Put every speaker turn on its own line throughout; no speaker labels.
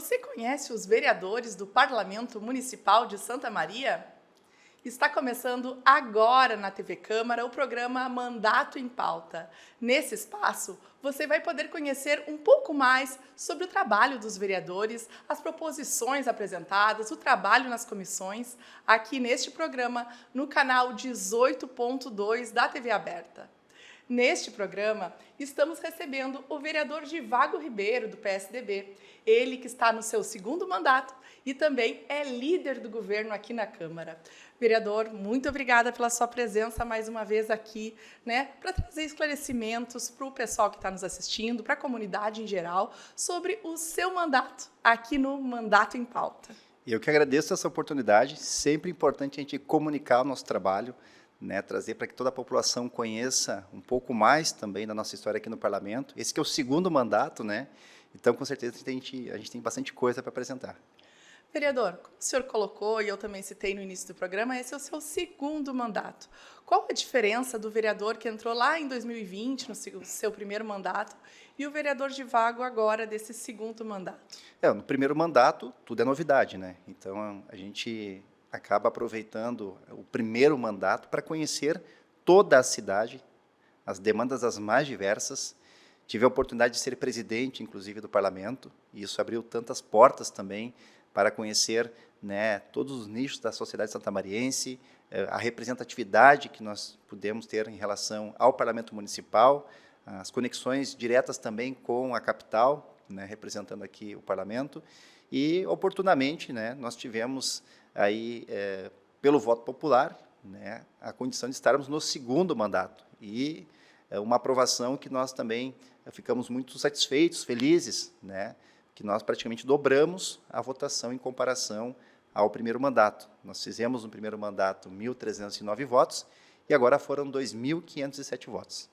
Você conhece os vereadores do Parlamento Municipal de Santa Maria? Está começando agora na TV Câmara o programa Mandato em Pauta. Nesse espaço, você vai poder conhecer um pouco mais sobre o trabalho dos vereadores, as proposições apresentadas, o trabalho nas comissões, aqui neste programa, no canal 18.2 da TV Aberta. Neste programa, estamos recebendo o vereador Givago Ribeiro, do PSDB. Ele que está no seu segundo mandato e também é líder do governo aqui na Câmara. Vereador, muito obrigada pela sua presença mais uma vez aqui, para trazer esclarecimentos para o pessoal que está nos assistindo, para a comunidade em geral, sobre o seu mandato aqui no Mandato em Pauta.
Eu que agradeço essa oportunidade, sempre importante a gente comunicar o nosso trabalho, trazer para que toda a população conheça um pouco mais também da nossa história aqui no Parlamento. Esse que é o segundo mandato, então com certeza a gente tem bastante coisa para apresentar.
Vereador, como o senhor colocou, e eu também citei no início do programa, esse é o seu segundo mandato. Qual a diferença do vereador que entrou lá em 2020, no seu primeiro mandato, e o vereador Givago agora, desse segundo mandato?
No primeiro mandato, tudo é novidade, Então, a gente acaba aproveitando o primeiro mandato para conhecer toda a cidade, as demandas as mais diversas. Tive a oportunidade de ser presidente, inclusive, do Parlamento, e isso abriu tantas portas também para conhecer todos os nichos da sociedade santamariense, a representatividade que nós pudemos ter em relação ao Parlamento Municipal, as conexões diretas também com a capital, representando aqui o Parlamento, e, oportunamente, nós tivemos aí, pelo voto popular, a condição de estarmos no segundo mandato, e uma aprovação que nós também ficamos muito satisfeitos, felizes, que nós praticamente dobramos a votação em comparação ao primeiro mandato. Nós fizemos no primeiro mandato 1.309 votos e agora foram 2.507 votos.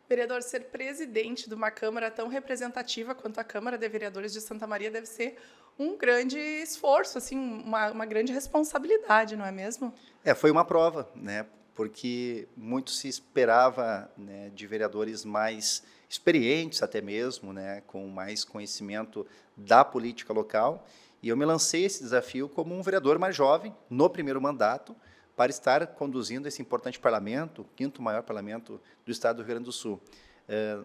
Vereador, ser presidente de uma Câmara tão representativa quanto a Câmara de Vereadores de Santa Maria deve ser um grande esforço, assim, uma grande responsabilidade, não é mesmo?
Foi uma prova, porque muito se esperava de vereadores mais experientes até mesmo, com mais conhecimento da política local, e eu me lancei esse desafio como um vereador mais jovem, no primeiro mandato, para estar conduzindo esse importante parlamento, o quinto maior parlamento do estado do Rio Grande do Sul.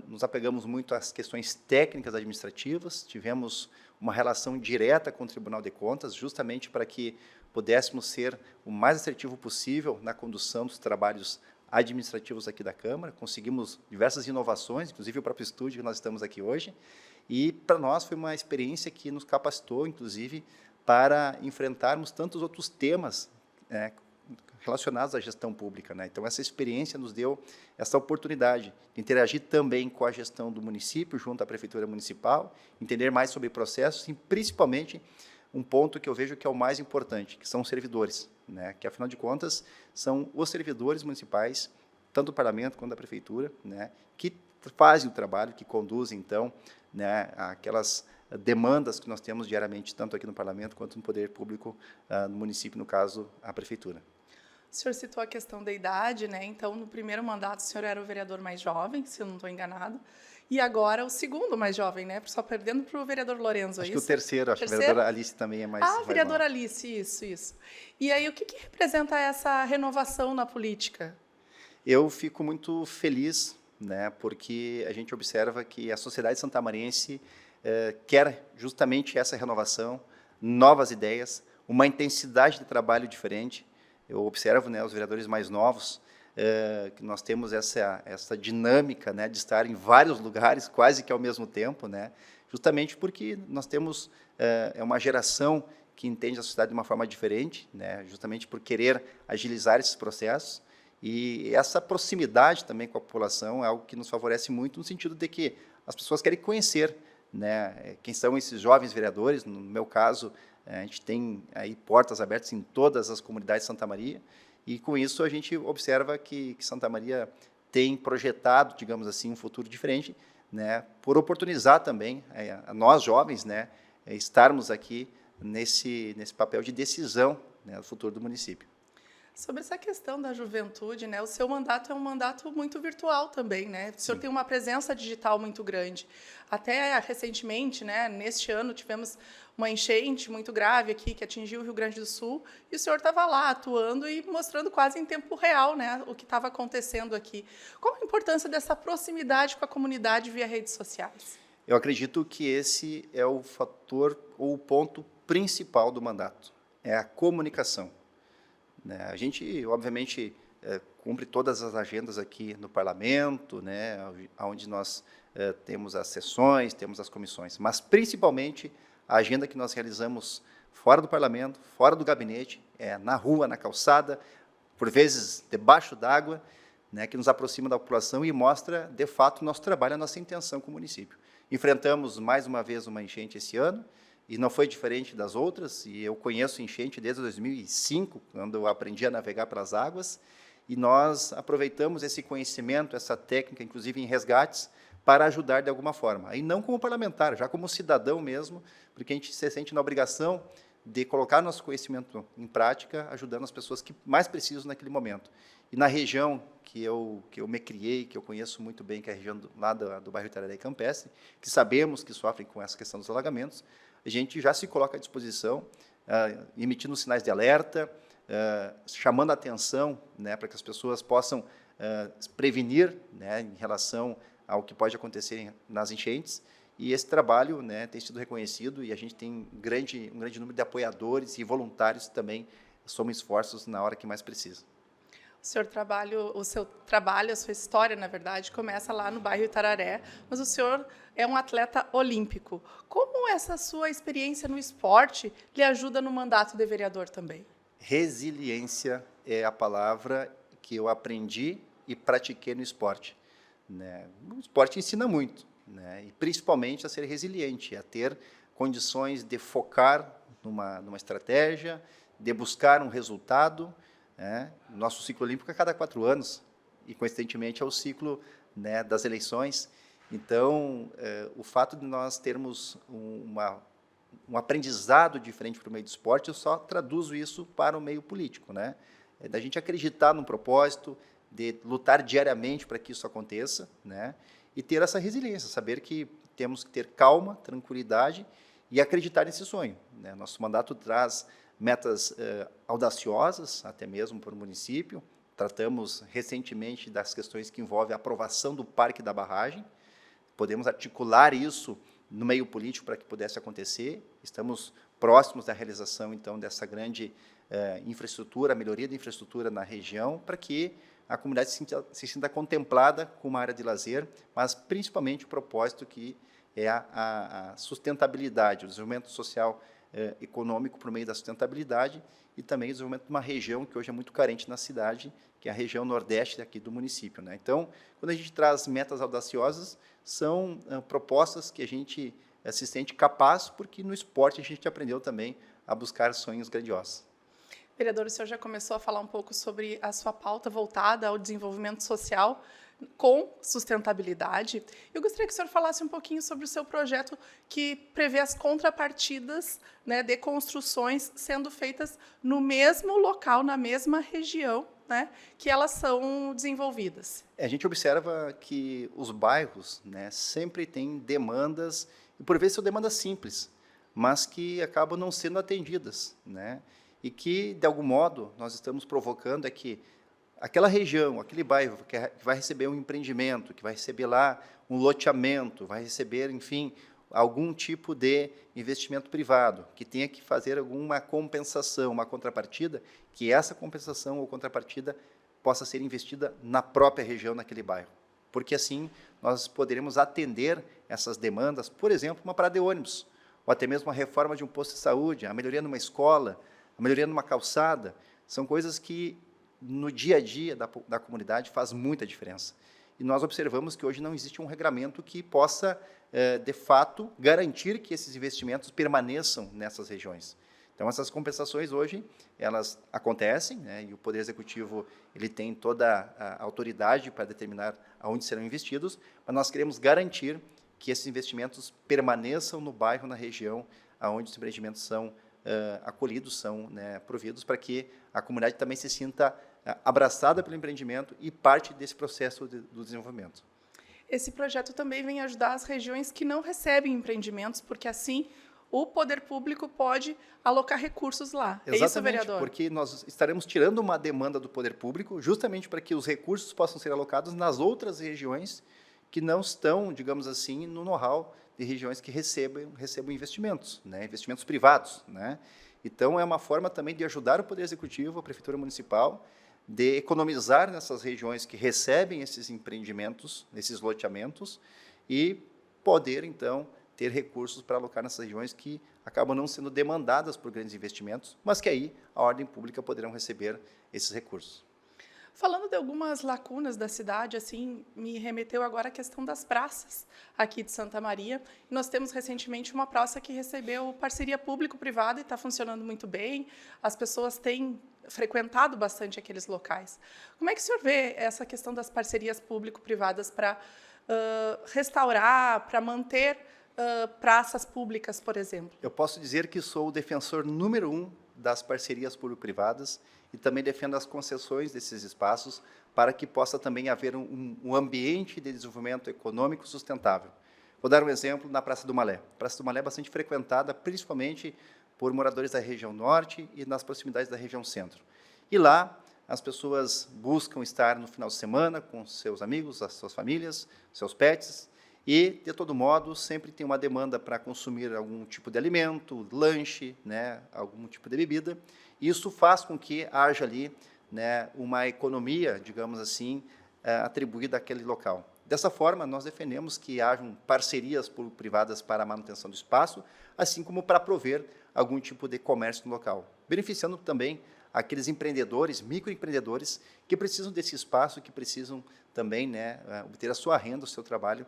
Nos apegamos muito às questões técnicas administrativas, tivemos uma relação direta com o Tribunal de Contas, justamente para que pudéssemos ser o mais assertivo possível na condução dos trabalhos administrativos aqui da Câmara. Conseguimos diversas inovações, inclusive o próprio estúdio que nós estamos aqui hoje, e para nós foi uma experiência que nos capacitou, inclusive, para enfrentarmos tantos outros temas relacionados à gestão pública. Então, essa experiência nos deu essa oportunidade de interagir também com a gestão do município, junto à Prefeitura Municipal, entender mais sobre processos e, principalmente, um ponto que eu vejo que é o mais importante, que são os servidores, que, afinal de contas, são os servidores municipais, tanto do Parlamento quanto da Prefeitura, que fazem o trabalho, que conduzem, então, aquelas demandas que nós temos diariamente, tanto aqui no Parlamento quanto no Poder Público no município, no caso, a Prefeitura.
O senhor citou a questão da idade, Então, no primeiro mandato, o senhor era o vereador mais jovem, se eu não estou enganado, e agora o segundo mais jovem, Só perdendo para o vereador Lorenzo,
acho que o terceiro, acho que a vereadora Alice também é mais
Ah, a vereadora
nova.
Alice, isso. E aí, o que representa essa renovação na política?
Eu fico muito feliz, porque a gente observa que a sociedade santamariense quer justamente essa renovação, novas ideias, uma intensidade de trabalho diferente. Eu observo os vereadores mais novos, que nós temos essa dinâmica de estar em vários lugares, quase que ao mesmo tempo, justamente porque nós temos uma geração que entende a sociedade de uma forma diferente, justamente por querer agilizar esses processos, e essa proximidade também com a população é algo que nos favorece muito, no sentido de que as pessoas querem conhecer quem são esses jovens vereadores. No meu caso, a gente tem aí portas abertas em todas as comunidades de Santa Maria, e com isso a gente observa que Santa Maria tem projetado, digamos assim, um futuro diferente, por oportunizar também a nós jovens, estarmos aqui nesse papel de decisão do futuro do município.
Sobre essa questão da juventude, né? O seu mandato é um mandato muito virtual também, né? O senhor
Sim.
tem uma presença digital muito grande. Até recentemente, né, neste ano, tivemos uma enchente muito grave aqui que atingiu o Rio Grande do Sul e o senhor estava lá atuando e mostrando quase em tempo real, né, o que estava acontecendo aqui. Qual a importância dessa proximidade com a comunidade via redes sociais?
Eu acredito que esse é o fator ou o ponto principal do mandato, é a comunicação, né? A gente, obviamente, cumpre todas as agendas aqui no Parlamento, né, onde nós temos as sessões, temos as comissões, mas, principalmente, a agenda que nós realizamos fora do Parlamento, fora do gabinete, na rua, na calçada, por vezes debaixo d'água, né, que nos aproxima da população e mostra, de fato, o nosso trabalho, a nossa intenção com o município. Enfrentamos, mais uma vez, uma enchente esse ano, e não foi diferente das outras, e eu conheço enchente desde 2005, quando eu aprendi a navegar pelas águas, e nós aproveitamos esse conhecimento, essa técnica, inclusive em resgates, para ajudar de alguma forma. E não como parlamentar, já como cidadão mesmo, porque a gente se sente na obrigação de colocar nosso conhecimento em prática, ajudando as pessoas que mais precisam naquele momento. E na região que eu me criei, que eu conheço muito bem, que é a região lá do bairro Itararé Campestre, que sabemos que sofrem com essa questão dos alagamentos, a gente já se coloca à disposição, emitindo sinais de alerta, chamando a atenção, né, para que as pessoas possam prevenir, né, em relação ao que pode acontecer nas enchentes. E esse trabalho, né, tem sido reconhecido e a gente tem um grande número de apoiadores e voluntários que também somam esforços na hora que mais precisa.
O seu trabalho, a sua história, na verdade, começa lá no bairro Itararé, mas o senhor é um atleta olímpico. Como essa sua experiência no esporte lhe ajuda no mandato de vereador também?
Resiliência é a palavra que eu aprendi e pratiquei no esporte, né? O esporte ensina muito, né? E principalmente a ser resiliente, a ter condições de focar numa estratégia, de buscar um resultado, né? Nosso ciclo olímpico é a cada 4 anos, e coincidentemente é o ciclo, né, das eleições. Então, o fato de nós termos um aprendizado diferente para o meio do esporte, eu só traduzo isso para o meio político, né? Da gente acreditar num propósito, de lutar diariamente para que isso aconteça, né? E ter essa resiliência, saber que temos que ter calma, tranquilidade e acreditar nesse sonho, né? Nosso mandato traz metas audaciosas, até mesmo para o município. Tratamos recentemente das questões que envolvem a aprovação do Parque da Barragem. Podemos articular isso no meio político para que pudesse acontecer. Estamos próximos da realização, então, dessa grande infraestrutura, melhoria da infraestrutura na região, para que a comunidade se sinta contemplada com uma área de lazer, mas principalmente o propósito que é a sustentabilidade, o desenvolvimento social econômico por meio da sustentabilidade e também o desenvolvimento de uma região que hoje é muito carente na cidade, que é a região nordeste aqui do município, né? Então, quando a gente traz metas audaciosas, são propostas que a gente se sente capaz, porque no esporte a gente aprendeu também a buscar sonhos grandiosos.
Vereador, o senhor já começou a falar um pouco sobre a sua pauta voltada ao desenvolvimento social com sustentabilidade. Eu gostaria que o senhor falasse um pouquinho sobre o seu projeto que prevê as contrapartidas, né, de construções sendo feitas no mesmo local, na mesma região, né, que elas são desenvolvidas.
A gente observa que os bairros, né, sempre têm demandas, e por vezes são demandas simples, mas que acabam não sendo atendidas, né? E que, de algum modo, nós estamos provocando é que aquela região, aquele bairro que vai receber um empreendimento, que vai receber lá um loteamento, vai receber, enfim, algum tipo de investimento privado, que tenha que fazer alguma compensação, uma contrapartida, que essa compensação ou contrapartida possa ser investida na própria região, naquele bairro. Porque, assim, nós poderemos atender essas demandas, por exemplo, uma parada de ônibus, ou até mesmo a reforma de um posto de saúde, a melhoria numa escola, a melhoria numa calçada, são coisas que, no dia a dia da comunidade, faz muita diferença. E nós observamos que hoje não existe um regramento que possa, de fato, garantir que esses investimentos permaneçam nessas regiões. Então, essas compensações hoje, elas acontecem, né, e o Poder Executivo ele tem toda a autoridade para determinar aonde serão investidos, mas nós queremos garantir que esses investimentos permaneçam no bairro, na região, aonde os empreendimentos são acolhidos, são, né, providos para que a comunidade também se sinta abraçada pelo empreendimento e parte desse processo do desenvolvimento.
Esse projeto também vem ajudar as regiões que não recebem empreendimentos, porque assim o poder público pode alocar recursos lá.
Exatamente,
é isso, vereador?
Porque nós estaremos tirando uma demanda do poder público justamente para que os recursos possam ser alocados nas outras regiões que não estão, digamos assim, no know-how de regiões que recebam investimentos, né, investimentos privados, né? Então, é uma forma também de ajudar o Poder Executivo, a Prefeitura Municipal, de economizar nessas regiões que recebem esses empreendimentos, esses loteamentos, e poder, então, ter recursos para alocar nessas regiões que acabam não sendo demandadas por grandes investimentos, mas que aí a ordem pública poderão receber esses recursos.
Falando de algumas lacunas da cidade, assim, me remeteu agora a questão das praças aqui de Santa Maria. Nós temos recentemente uma praça que recebeu parceria público-privada e está funcionando muito bem. As pessoas têm frequentado bastante aqueles locais. Como é que o senhor vê essa questão das parcerias público-privadas para restaurar, para manter praças públicas, por exemplo?
Eu posso dizer que sou o defensor número 1 das parcerias público-privadas e também defendo as concessões desses espaços para que possa também haver um ambiente de desenvolvimento econômico sustentável. Vou dar um exemplo na Praça do Malé. A Praça do Malé é bastante frequentada, principalmente por moradores da região norte e nas proximidades da região centro. E lá, as pessoas buscam estar no final de semana com seus amigos, as suas famílias, seus pets, e, de todo modo, sempre tem uma demanda para consumir algum tipo de alimento, lanche, né, algum tipo de bebida. Isso faz com que haja ali, né, uma economia, digamos assim, atribuída àquele local. Dessa forma, nós defendemos que hajam parcerias público-privadas para a manutenção do espaço, assim como para prover algum tipo de comércio no local, beneficiando também aqueles empreendedores, microempreendedores, que precisam desse espaço, que precisam também, né, obter a sua renda, o seu trabalho,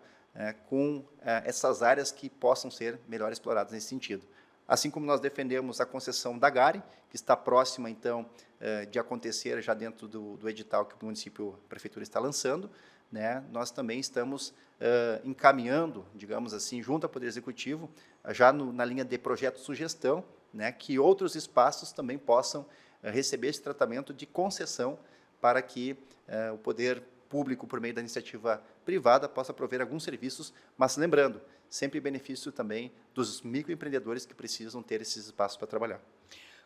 com essas áreas que possam ser melhor exploradas nesse sentido. Assim como nós defendemos a concessão da GARE, que está próxima, então, de acontecer já dentro do edital que o município, a prefeitura está lançando, né, nós também estamos encaminhando, digamos assim, junto ao Poder Executivo, já na linha de projeto-sugestão, né, que outros espaços também possam receber esse tratamento de concessão para que o Poder Público, por meio da iniciativa privada, possa prover alguns serviços, mas lembrando, sempre em benefício também dos microempreendedores que precisam ter esses espaços para trabalhar.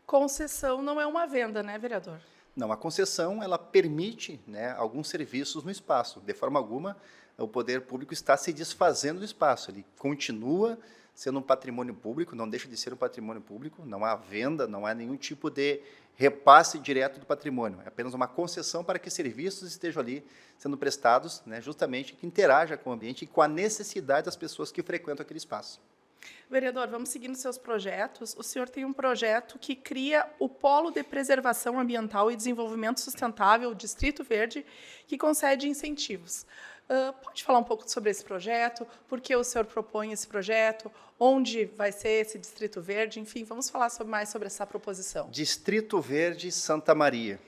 Concessão não é uma venda, né, vereador?
Não, a concessão ela permite, né, alguns serviços no espaço. De forma alguma, o poder público está se desfazendo do espaço. Ele continua sendo um patrimônio público, não deixa de ser um patrimônio público, não há venda, não há nenhum tipo de repasse direto do patrimônio. É apenas uma concessão para que serviços estejam ali sendo prestados, né, justamente que interaja com o ambiente e com a necessidade das pessoas que frequentam aquele espaço.
Vereador, vamos seguindo seus projetos. O senhor tem um projeto que cria o Polo de Preservação Ambiental e Desenvolvimento Sustentável, Distrito Verde, que concede incentivos. Pode falar um pouco sobre esse projeto? Por que o senhor propõe esse projeto? Onde vai ser esse Distrito Verde? Enfim, vamos falar mais sobre essa proposição.
Distrito Verde Santa Maria,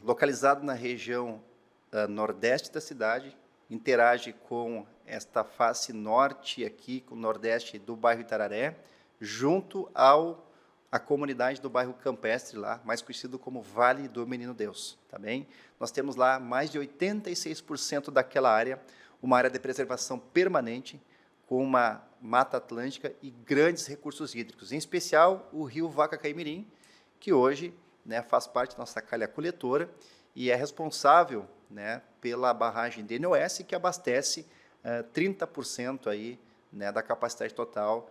localizado na região nordeste da cidade, interage com esta face norte aqui, com o nordeste do bairro Itararé, junto à comunidade do bairro Campestre, lá, mais conhecido como Vale do Menino Deus. Tá bem? Nós temos lá mais de 86% daquela área, uma área de preservação permanente, com uma mata atlântica e grandes recursos hídricos, em especial o rio Vaca-Caimirim, que hoje, né, faz parte da nossa calha coletora e é responsável, né, pela barragem DNOS, que abastece 30% aí, né, da capacidade total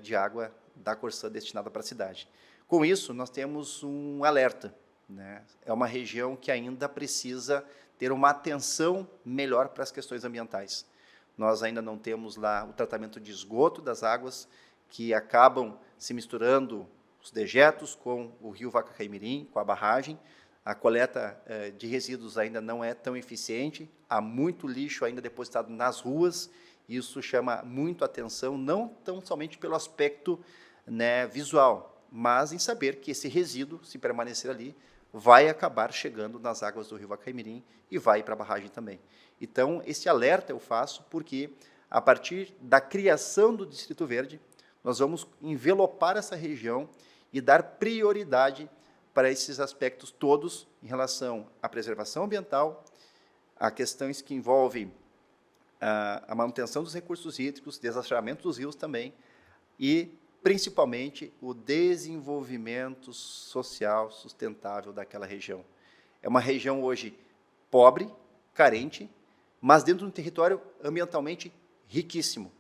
de água da Corsã destinada para a cidade. Com isso, nós temos um alerta, né? É uma região que ainda precisa ter uma atenção melhor para as questões ambientais. Nós ainda não temos lá o tratamento de esgoto das águas que acabam se misturando os dejetos com o rio Vaca-Caimirim, com a barragem. A coleta de resíduos ainda não é tão eficiente, há muito lixo ainda depositado nas ruas, isso chama muito atenção, não tão somente pelo aspecto, né, visual, mas em saber que esse resíduo, se permanecer ali, vai acabar chegando nas águas do rio Vaca-Caimirim e vai para a barragem também. Então, esse alerta eu faço porque, a partir da criação do Distrito Verde, nós vamos envelopar essa região e dar prioridade para esses aspectos todos em relação à preservação ambiental, a questões que envolvem a manutenção dos recursos hídricos, desassoreamento dos rios também, e, principalmente, o desenvolvimento social sustentável daquela região. É uma região hoje pobre, carente, mas dentro de um território ambientalmente riquíssimo.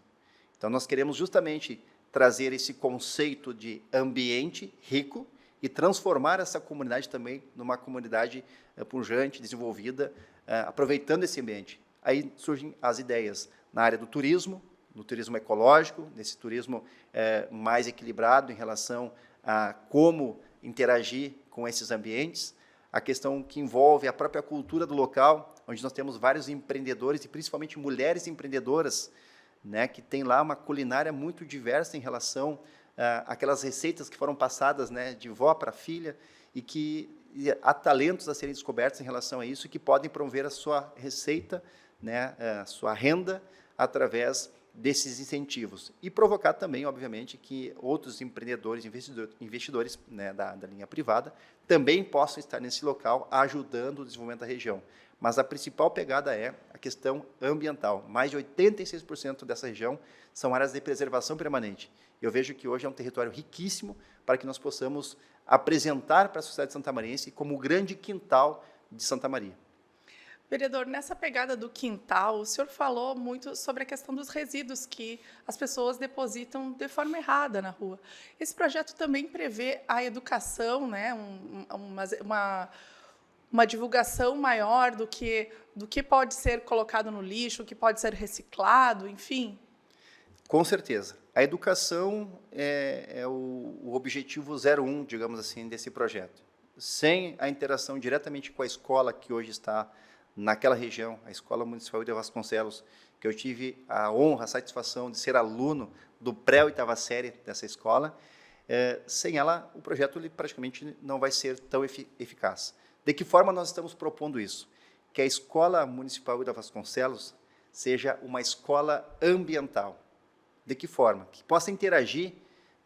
Então, nós queremos justamente trazer esse conceito de ambiente rico e transformar essa comunidade também numa comunidade pujante, desenvolvida, aproveitando esse ambiente. Aí surgem as ideias na área do turismo, no turismo ecológico, nesse turismo mais equilibrado em relação a como interagir com esses ambientes, a questão que envolve a própria cultura do local, onde nós temos vários empreendedores e principalmente mulheres empreendedoras, né, que tem lá uma culinária muito diversa em relação àquelas receitas que foram passadas, né, de vó para filha, e que há talentos a serem descobertos em relação a isso, e que podem promover a sua receita, né, a sua renda, através desses incentivos. E provocar também, obviamente, que outros empreendedores, investidores, né, da linha privada, também possam estar nesse local, ajudando o desenvolvimento da região. Mas a principal pegada é a questão ambiental. Mais de 86% dessa região são áreas de preservação permanente. Eu vejo que hoje é um território riquíssimo para que nós possamos apresentar para a sociedade santamariense como o grande quintal de Santa Maria.
Vereador, nessa pegada do quintal, o senhor falou muito sobre a questão dos resíduos que as pessoas depositam de forma errada na rua. Esse projeto também prevê a educação, né, uma divulgação maior do que pode ser colocado no lixo, o que pode ser reciclado, enfim?
Com certeza. A educação é o objetivo 01, digamos assim, desse projeto. Sem a interação diretamente com a escola que hoje está naquela região, a Escola Municipal de Vasconcelos, que eu tive a honra, a satisfação de ser aluno do pré-oitava série dessa escola, sem ela, o projeto ele praticamente não vai ser tão eficaz. De que forma nós estamos propondo isso? Que a Escola Municipal de Vasconcelos seja uma escola ambiental. De que forma? Que possa interagir,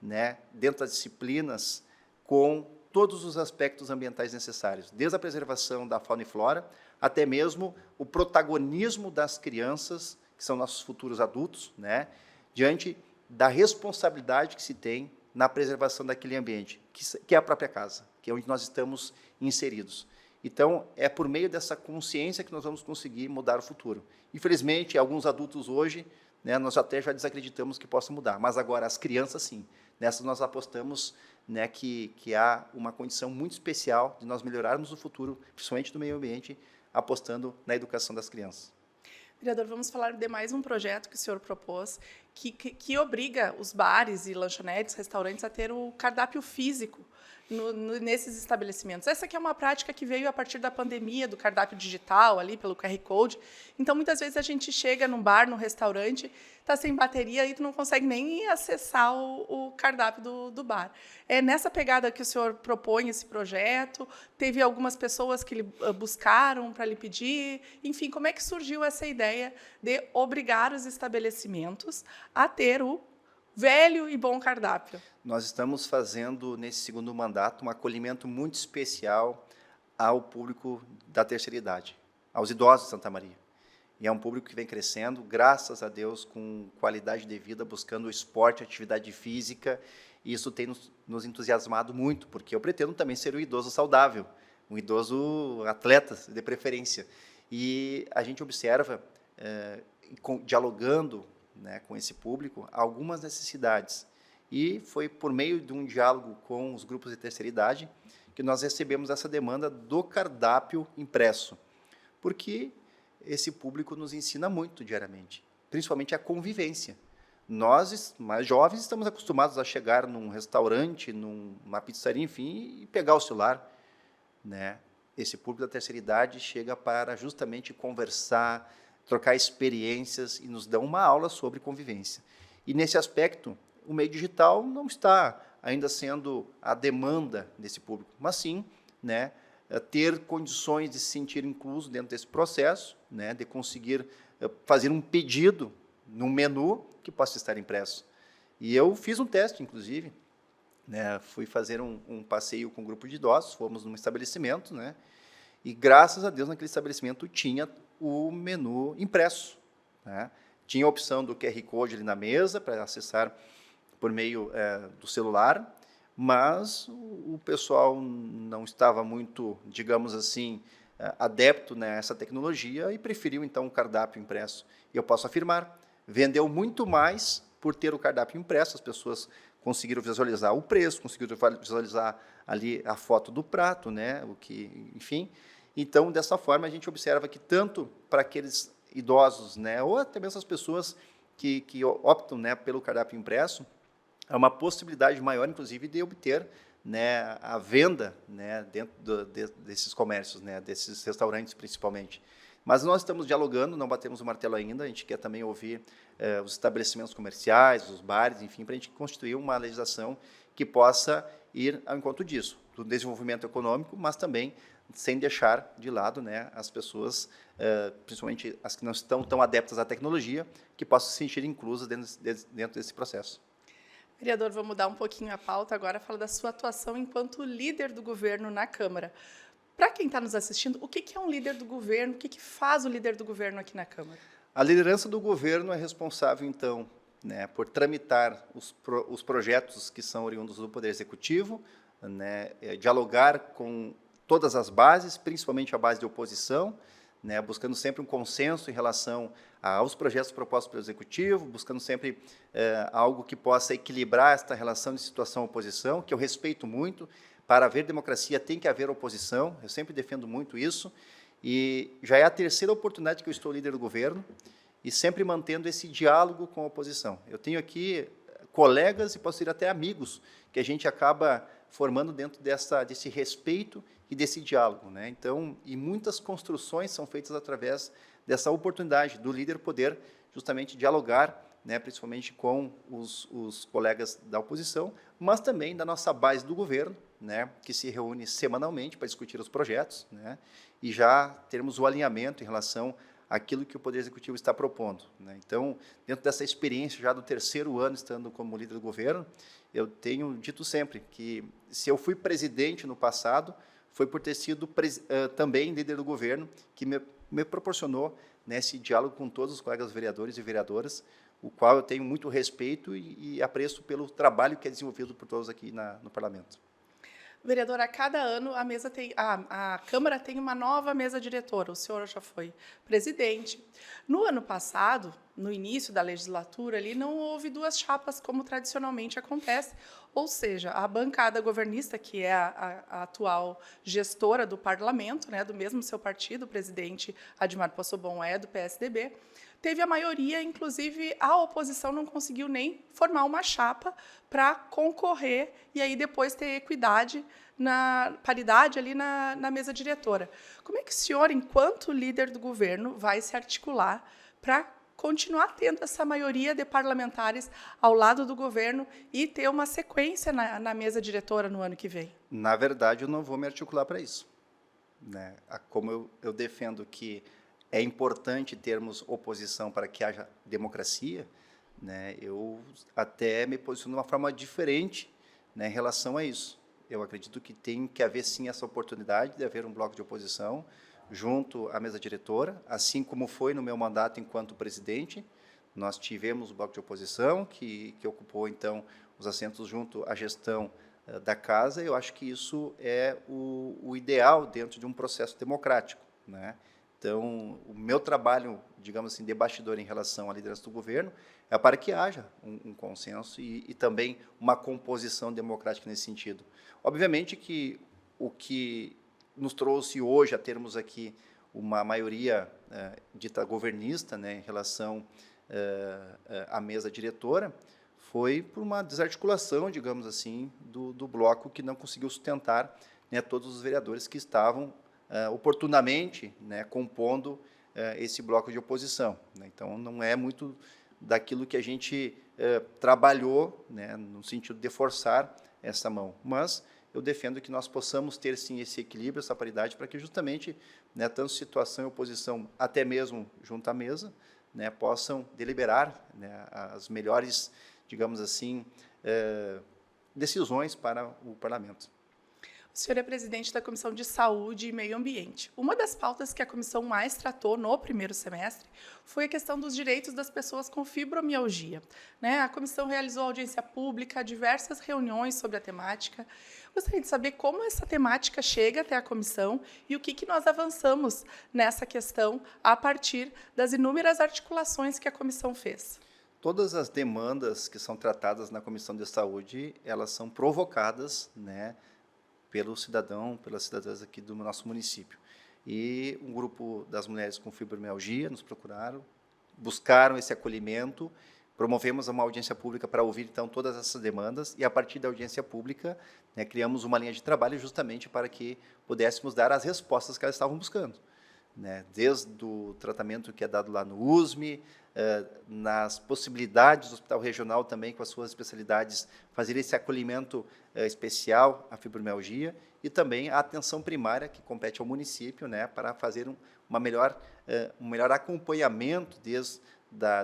né, dentro das disciplinas com todos os aspectos ambientais necessários, desde a preservação da fauna e flora, até mesmo o protagonismo das crianças, que são nossos futuros adultos, né, diante da responsabilidade que se tem na preservação daquele ambiente, que é a própria casa, que é onde nós estamos inseridos. Então, é por meio dessa consciência que nós vamos conseguir mudar o futuro. Infelizmente, alguns adultos hoje, né, nós até já desacreditamos que possa mudar, mas agora as crianças, sim. Nessa nós apostamos, né, que há uma condição muito especial de nós melhorarmos o futuro, principalmente do meio ambiente, apostando na educação das crianças.
Vereador, vamos falar de mais um projeto que o senhor propôs, que obriga os bares e lanchonetes, restaurantes a ter o cardápio físico nesses estabelecimentos. Essa aqui é uma prática que veio a partir da pandemia, do cardápio digital, ali pelo QR Code. Então, muitas vezes a gente chega num bar, num restaurante, está sem bateria e tu não consegue nem acessar o cardápio do bar. É nessa pegada que o senhor propõe esse projeto? Teve algumas pessoas que buscaram para lhe pedir? Enfim, como é que surgiu essa ideia de obrigar os estabelecimentos a ter o velho e bom cardápio?
Nós estamos fazendo, nesse segundo mandato, um acolhimento muito especial ao público da terceira idade, aos idosos de Santa Maria. E é um público que vem crescendo, graças a Deus, com qualidade de vida, buscando o esporte, atividade física, e isso tem nos entusiasmado muito, porque eu pretendo também ser um idoso saudável, um idoso atleta, de preferência. E a gente observa, dialogando, né, com esse público, algumas necessidades. E foi por meio de um diálogo com os grupos de terceira idade que nós recebemos essa demanda do cardápio impresso, porque esse público nos ensina muito diariamente, principalmente a convivência. Nós, mais jovens, estamos acostumados a chegar num restaurante, numa pizzaria, enfim, e pegar o celular, né? Esse público da terceira idade chega para justamente conversar, trocar experiências e nos dá uma aula sobre convivência. E, nesse aspecto, o meio digital não está ainda sendo a demanda desse público, mas sim, né, ter condições de se sentir incluso dentro desse processo, né, de conseguir fazer um pedido num menu que possa estar impresso. E eu fiz um teste, inclusive, né, fui fazer um passeio com um grupo de idosos, fomos num estabelecimento, né, e graças a Deus naquele estabelecimento tinha o menu impresso, né, tinha a opção do QR Code ali na mesa para acessar por meio do celular, mas o pessoal não estava muito, digamos assim, adepto nessa tecnologia e preferiu então o cardápio impresso. E eu posso afirmar, vendeu muito mais por ter o cardápio impresso, as pessoas conseguiram visualizar o preço, conseguiram visualizar ali a foto do prato, né, o que, enfim. Então, dessa forma, a gente observa que tanto para aqueles idosos, né, ou até mesmo as pessoas que optam, né, pelo cardápio impresso, há uma possibilidade maior, inclusive, de obter, né, a venda, né, dentro desses comércios, né, desses restaurantes, principalmente. Mas nós estamos dialogando, não batemos o martelo ainda, a gente quer também ouvir os estabelecimentos comerciais, os bares, enfim, para a gente constituir uma legislação que possa ir ao encontro disso, do desenvolvimento econômico, mas também sem deixar de lado, né, as pessoas, principalmente as que não estão tão adeptas à tecnologia, que possam se sentir inclusas dentro desse processo.
Vereador, vou mudar um pouquinho a pauta agora, falar da sua atuação enquanto líder do governo na Câmara. Para quem está nos assistindo, o que é um líder do governo? O que faz o líder do governo aqui na Câmara?
A liderança do governo é responsável, então, né, por tramitar os projetos que são oriundos do Poder Executivo, né, dialogar com todas as bases, principalmente a base de oposição, né, buscando sempre um consenso em relação aos projetos propostos pelo Executivo, buscando sempre algo que possa equilibrar esta relação de situação-oposição, que eu respeito muito. Para haver democracia tem que haver oposição, eu sempre defendo muito isso, e já é a terceira oportunidade que eu estou líder do governo, e sempre mantendo esse diálogo com a oposição. Eu tenho aqui colegas e posso ir até amigos, que a gente acaba formando dentro desse respeito e desse diálogo, né? Então, e muitas construções são feitas através dessa oportunidade do líder poder justamente dialogar, né, principalmente com os colegas da oposição, mas também da nossa base do governo, né, que se reúne semanalmente para discutir os projetos, né, e já termos o alinhamento em relação àquilo que o Poder Executivo está propondo, né. Então, dentro dessa experiência já do terceiro ano estando como líder do governo, eu tenho dito sempre que se eu fui presidente no passado, foi por ter sido também líder do governo, que me proporcionou, né, esse diálogo com todos os colegas vereadores e vereadoras, o qual eu tenho muito respeito e apreço pelo trabalho que é desenvolvido por todos aqui no Parlamento.
Vereador, a cada ano a Câmara tem uma nova mesa diretora. O senhor já foi presidente. No ano passado, no início da legislatura, ali não houve duas chapas como tradicionalmente acontece, ou seja, a bancada governista, que é a atual gestora do parlamento, né, do mesmo seu partido, o presidente Admar Possobon é do PSDB, teve a maioria, inclusive a oposição não conseguiu nem formar uma chapa para concorrer e aí depois ter equidade, paridade ali na mesa diretora. Como é que o senhor, enquanto líder do governo, vai se articular para continuar tendo essa maioria de parlamentares ao lado do governo e ter uma sequência na mesa diretora no ano que vem?
Na verdade, eu não vou me articular para isso, né? Como eu defendo que é importante termos oposição para que haja democracia, né, eu até me posiciono de uma forma diferente, né, em relação a isso. Eu acredito que tem que haver, sim, essa oportunidade de haver um bloco de oposição junto à mesa diretora, assim como foi no meu mandato enquanto presidente. Nós tivemos o bloco de oposição, que ocupou, então, os assentos junto à gestão da casa. Eu acho que isso é o ideal dentro de um processo democrático, né? Então, o meu trabalho, digamos assim, de bastidor em relação à liderança do governo é para que haja um consenso e também uma composição democrática nesse sentido. Obviamente que o que nos trouxe hoje a termos aqui uma maioria dita governista, né, em relação à mesa diretora, foi por uma desarticulação, digamos assim, do bloco que não conseguiu sustentar, né, todos os vereadores que estavam oportunamente, né, compondo esse bloco de oposição, né? Então, não é muito daquilo que a gente trabalhou, né, no sentido de forçar essa mão, mas eu defendo que nós possamos ter, sim, esse equilíbrio, essa paridade, para que justamente, né, tanto situação e oposição, até mesmo junto à mesa, né, possam deliberar, né, as melhores, digamos assim, decisões para o parlamento.
O senhor é presidente da Comissão de Saúde e Meio Ambiente. Uma das pautas que a comissão mais tratou no primeiro semestre foi a questão dos direitos das pessoas com fibromialgia, né? A comissão realizou audiência pública, diversas reuniões sobre a temática. Gostaria de saber como essa temática chega até a comissão e o que nós avançamos nessa questão a partir das inúmeras articulações que a comissão fez.
Todas as demandas que são tratadas na Comissão de Saúde, elas são provocadas, né, pelo cidadão, pelas cidadãs aqui do nosso município. E um grupo das mulheres com fibromialgia nos procuraram, buscaram esse acolhimento, promovemos uma audiência pública para ouvir, então, todas essas demandas, e, a partir da audiência pública, né, criamos uma linha de trabalho justamente para que pudéssemos dar as respostas que elas estavam buscando, né, desde o tratamento que é dado lá no USME, nas possibilidades do Hospital Regional também, com as suas especialidades, fazer esse acolhimento especial à fibromialgia, e também a atenção primária, que compete ao município, né, para fazer um melhor acompanhamento desde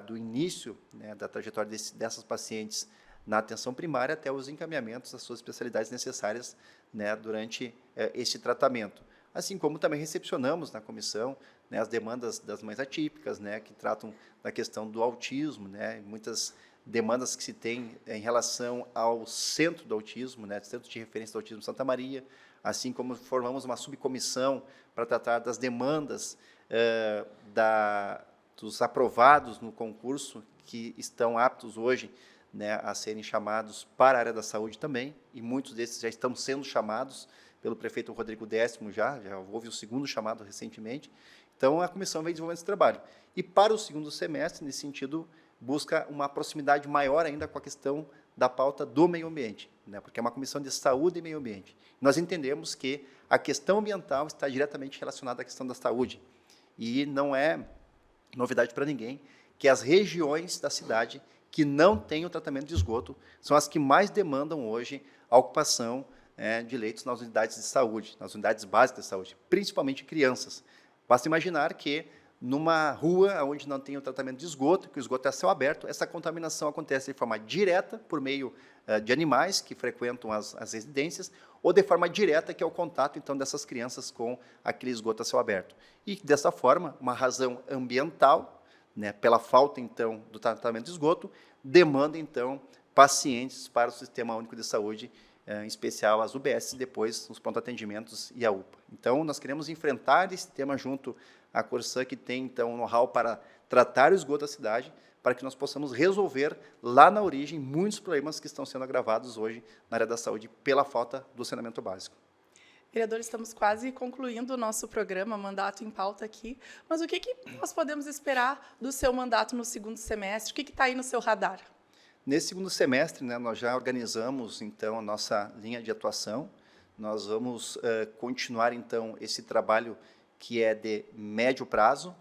do início, né, da trajetória dessas pacientes na atenção primária até os encaminhamentos das suas especialidades necessárias, né, durante esse tratamento. Assim como também recepcionamos na comissão, né, as demandas das mães atípicas, né, que tratam da questão do autismo, né, muitas demandas que se tem em relação ao Centro do Autismo, né, Centro de Referência do Autismo Santa Maria, assim como formamos uma subcomissão para tratar das demandas dos aprovados no concurso, que estão aptos hoje, né, a serem chamados para a área da saúde também, e muitos desses já estão sendo chamados pelo prefeito Rodrigo Décimo, já houve o segundo chamado recentemente. Então, a comissão vem desenvolvendo esse trabalho. E, para o segundo semestre, nesse sentido, busca uma proximidade maior ainda com a questão da pauta do meio ambiente, né, porque é uma comissão de saúde e meio ambiente. Nós entendemos que a questão ambiental está diretamente relacionada à questão da saúde, e não é novidade para ninguém que as regiões da cidade que não têm o tratamento de esgoto são as que mais demandam hoje a ocupação de leitos nas unidades de saúde, nas unidades básicas de saúde, principalmente crianças. Basta imaginar que, numa rua onde não tem o tratamento de esgoto, que o esgoto é a céu aberto, essa contaminação acontece de forma direta, por meio de animais que frequentam as residências, ou de forma direta, que é o contato, então, dessas crianças com aquele esgoto a céu aberto. E, dessa forma, uma razão ambiental, né, pela falta, então, do tratamento de esgoto, demanda, então, pacientes para o Sistema Único de Saúde, em especial as UBS, depois os pronto-atendimentos e a UPA. Então, nós queremos enfrentar esse tema junto à Corsã, que tem, então, know-how para tratar o esgoto da cidade, para que nós possamos resolver, lá na origem, muitos problemas que estão sendo agravados hoje na área da saúde pela falta do saneamento básico.
Vereador, estamos quase concluindo o nosso programa, Mandato em Pauta aqui, mas o que nós podemos esperar do seu mandato no segundo semestre? O que está aí no seu radar?
Nesse segundo semestre, né, nós já organizamos, então, a nossa linha de atuação. Nós vamos continuar, então, esse trabalho que é de médio prazo,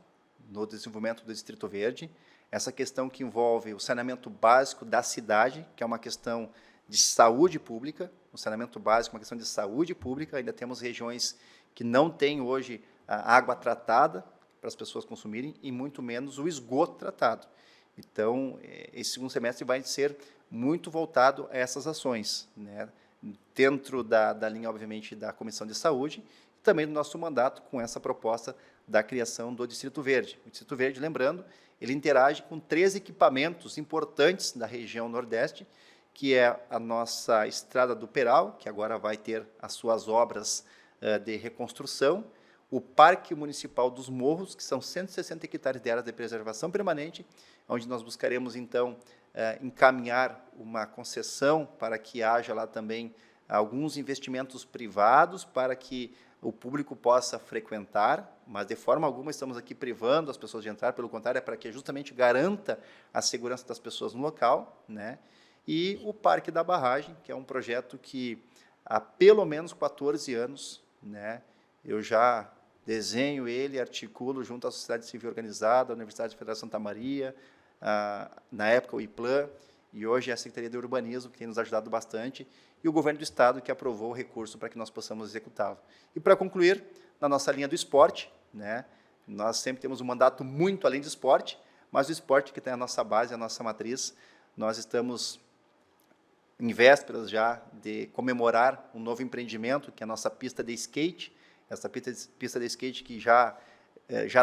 no desenvolvimento do Distrito Verde, essa questão que envolve o saneamento básico da cidade, que é uma questão de saúde pública, o saneamento básico é uma questão de saúde pública, ainda temos regiões que não têm hoje a água tratada para as pessoas consumirem, e muito menos o esgoto tratado. Então, esse segundo semestre vai ser muito voltado a essas ações, né, dentro da linha, obviamente, da Comissão de Saúde, e também do nosso mandato com essa proposta da criação do Distrito Verde. O Distrito Verde, lembrando, ele interage com 3 equipamentos importantes da região Nordeste, que é a nossa Estrada do Peral, que agora vai ter as suas obras de reconstrução, o Parque Municipal dos Morros, que são 160 hectares de áreas de preservação permanente, onde nós buscaremos, então, encaminhar uma concessão para que haja lá também alguns investimentos privados para que o público possa frequentar, mas de forma alguma estamos aqui privando as pessoas de entrar, pelo contrário, é para que justamente garanta a segurança das pessoas no local, né? E o Parque da Barragem, que é um projeto que há pelo menos 14 anos, né, eu já desenho ele, articulo junto à sociedade civil organizada, a Universidade Federal de Santa Maria, na época o IPLAN, e hoje é a Secretaria de Urbanismo, que tem nos ajudado bastante, e o Governo do Estado, que aprovou o recurso para que nós possamos executá-lo. E, para concluir, na nossa linha do esporte, né, nós sempre temos um mandato muito além do esporte, mas o esporte que tem a nossa base, a nossa matriz, nós estamos em vésperas já de comemorar um novo empreendimento, que é a nossa pista de skate. Essa pista de skate que já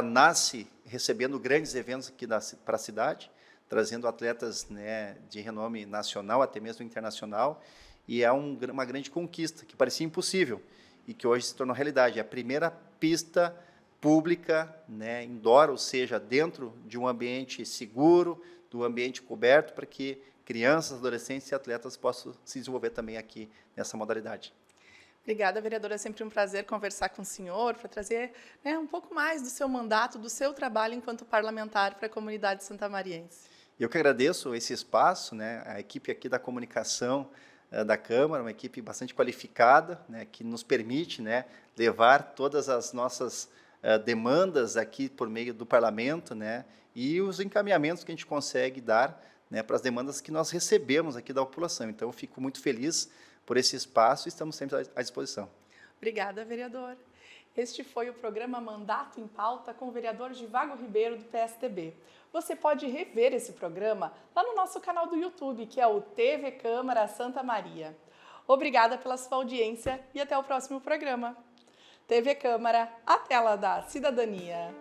nasce recebendo grandes eventos aqui para a cidade, trazendo atletas, né, de renome nacional, até mesmo internacional, e é uma grande conquista, que parecia impossível, e que hoje se tornou realidade. É a primeira pista pública, né, indoor, ou seja, dentro de um ambiente seguro, do ambiente coberto, para que crianças, adolescentes e atletas possam se desenvolver também aqui nessa modalidade.
Obrigada, vereadora. É sempre um prazer conversar com o senhor para trazer, né, um pouco mais do seu mandato, do seu trabalho enquanto parlamentar para a comunidade santamariense.
Eu que agradeço esse espaço, né, a equipe aqui da comunicação da Câmara, uma equipe bastante qualificada, né, que nos permite, né, levar todas as nossas demandas aqui por meio do parlamento, né, e os encaminhamentos que a gente consegue dar, né, para as demandas que nós recebemos aqui da população. Então, eu fico muito feliz por esse espaço e estamos sempre à disposição.
Obrigada, vereador. Este foi o programa Mandato em Pauta com o vereador Givago Ribeiro, do PSDB. Você pode rever esse programa lá no nosso canal do YouTube, que é o TV Câmara Santa Maria. Obrigada pela sua audiência e até o próximo programa. TV Câmara, a tela da cidadania.